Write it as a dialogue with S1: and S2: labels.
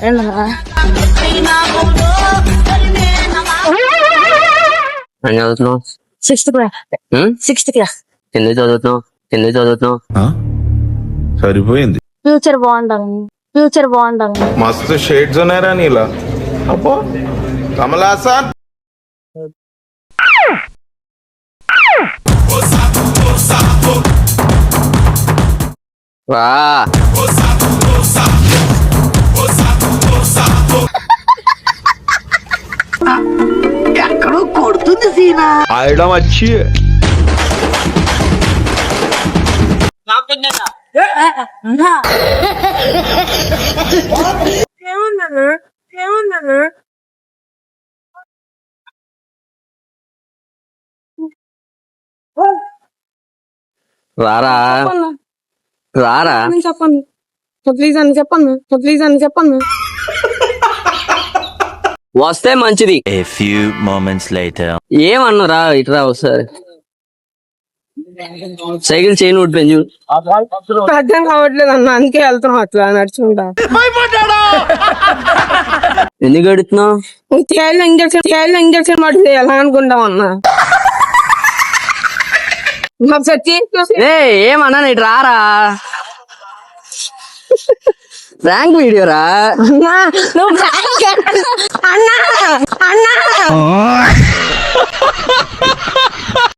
S1: ఏంటన్నా
S2: ఏం చదువుతున్నావు?
S1: సిక్స్త్ క్లాస్
S2: ఎందుకు చదువుతున్నావు?
S3: సరిపోయింది.
S1: ఫ్యూచర్ బాగుండాలి
S3: మస్తు షేడ్స్ ఉన్నాయరా నీలా. అబ్బో కమల్ హాసన్.
S2: వా
S3: ఆడడం వచ్చి
S1: ఏమన్నాను
S2: రారా
S1: చెప్పండి ప్లీజ్ అని చెప్పండి
S2: వస్తే మంచిది.
S4: A few moments later.
S2: ఏమన్నారా ఇట్రా ఒకసారి. సైకిల్ చైన్ ఊడిపోయింది చూడు.
S1: అర్థం కావట్లేదు అన్న, అందుకే వెళ్తున్నాం అట్లా నడుచుకుంటా.
S2: ఎందుకు అడుగుతున్నావు?
S1: తేళ్ళు ఇంజక్షన్ మాట ఎలా అనుకుంటాం అన్న.
S2: ఏమన్నా ఇటు రారా. ర్యాంక్ వీడియో రా.
S1: నువ్వు అన్నా